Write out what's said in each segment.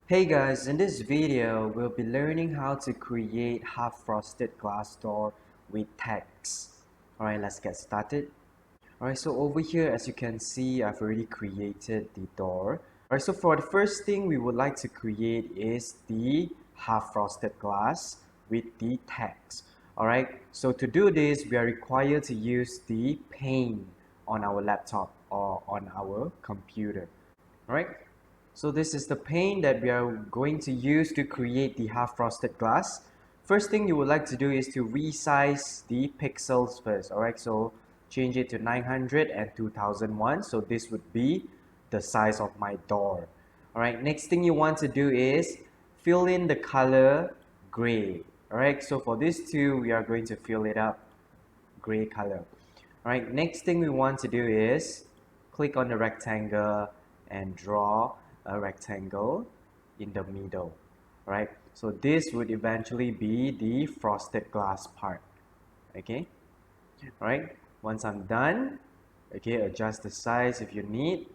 Hey guys, in this video, we'll be learning how to create half-frosted glass door with text. Alright, let's get started. Alright, so over here, as you can see, I've already created the door. Alright, so for the first thing we would like to create is the half-frosted glass with the text. Alright, so to do this, we are required to use the pane on our laptop or on our computer. Alright, so this is the pane that we are going to use to create the half frosted glass. First thing you would like to do is to resize the pixels first. Alright, so change it to 900 and 2001. So this would be the size of my door. Alright, next thing you want to do is fill in the color gray. Alright, so for this two, we are going to fill it up gray color. Alright, next thing we want to do is click on the rectangle and draw a rectangle in the middle. Right, so this would eventually be the frosted glass part. Okay, right, once I'm done, okay, adjust the size if you need.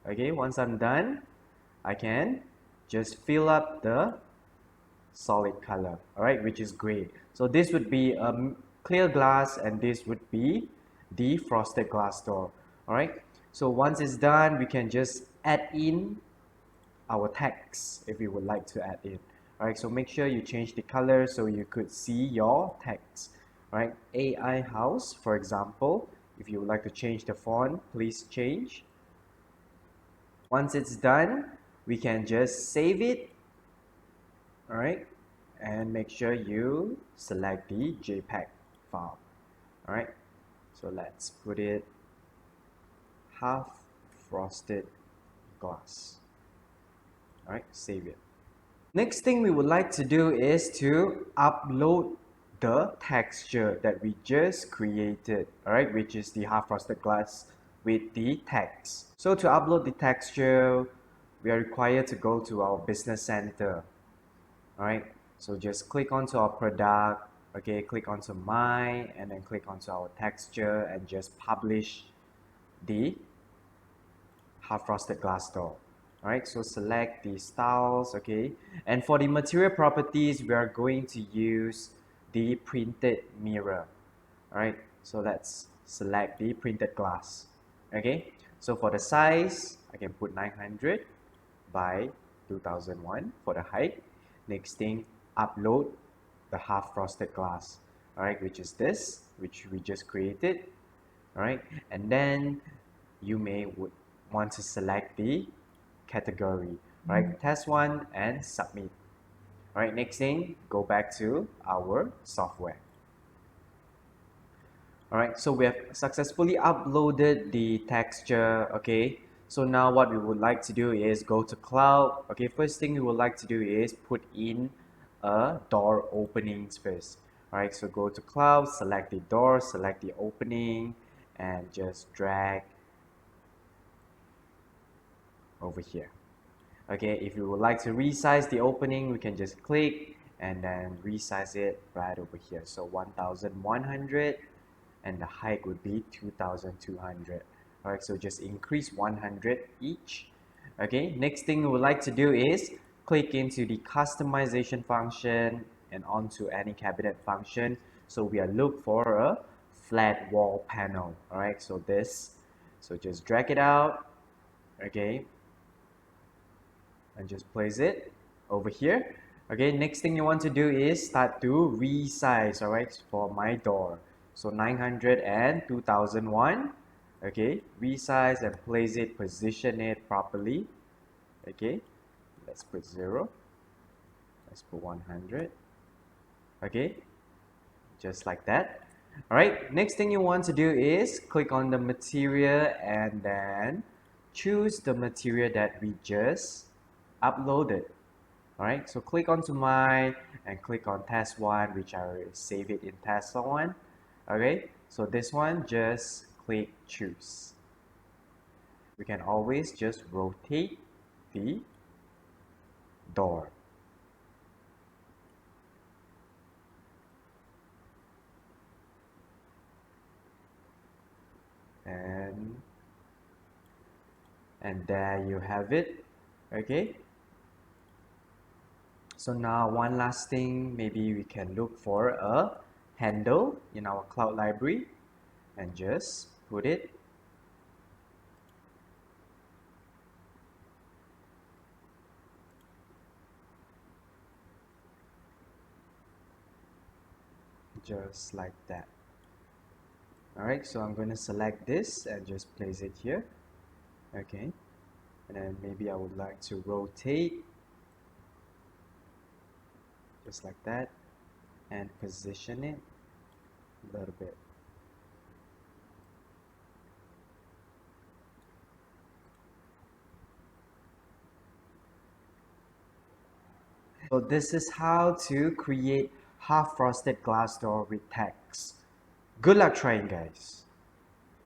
Okay, once I'm done, I can just fill up the solid color, all right, which is gray. So this would be a clear glass and this would be the frosted glass door. All right, so once it's done, we can just add in our text if you would like to add in. All right, so make sure you change the color so you could see your text. All right, AiHouse, for example, if you would like to change the font, please change. Once it's done, we can just save it. All right, and make sure you select the JPEG file. All right, so let's put it half frosted glass. All right, save it. Next thing we would like to do is to upload the texture that we just created, all right, which is the half frosted glass with the text. So to upload the texture, we are required to go to our business center. All right, so just click onto our product, okay, click onto my, and then click onto our texture and just publish the half frosted glass door. All right, so select the styles, okay, and for the material properties we are going to use the printed mirror. All right, so let's select the printed glass. Okay, so for the size I can put 900 by 2001 for the height. Next thing, upload the half frosted glass, all right, which is this, which we just created. All right, and then you would want to select the category, right? Test one and submit. All right, next thing, go back to our software. All right, so we have successfully uploaded the texture. Okay, so now what we would like to do is go to cloud. Okay, first thing we would like to do is put in a door openings first. All right, so go to cloud, select the door, select the opening, and just drag over here. Okay, if you would like to resize the opening, we can just click and then resize it right over here. So 1100 and the height would be 2200. All right, so just increase 100 each. Okay, next thing we would like to do is click into the customization function and onto any cabinet function. So we are look for a flat wall panel. All right, so this, so just drag it out. Okay, and just place it over here. Okay, next thing you want to do is start to resize, all right, for my door. So 900 and 2001. Okay, resize and place it, position it properly. Okay, let's put 0. Let's put 100. Okay, just like that. All right, next thing you want to do is click on the material and then choose the material that we just uploaded. All right, so click onto my and click on test one, which I will save it in test one. Okay, so this one, just click choose. We can always just rotate the door. And there you have it. Okay, So now one last thing, maybe we can look for a handle in our cloud library and just put it just like that. Alright, so I'm going to select this and just place it here. Okay, and then maybe I would like to rotate just like that and position it a little bit. So this is how to create half frosted glass door with text. Good luck trying, guys.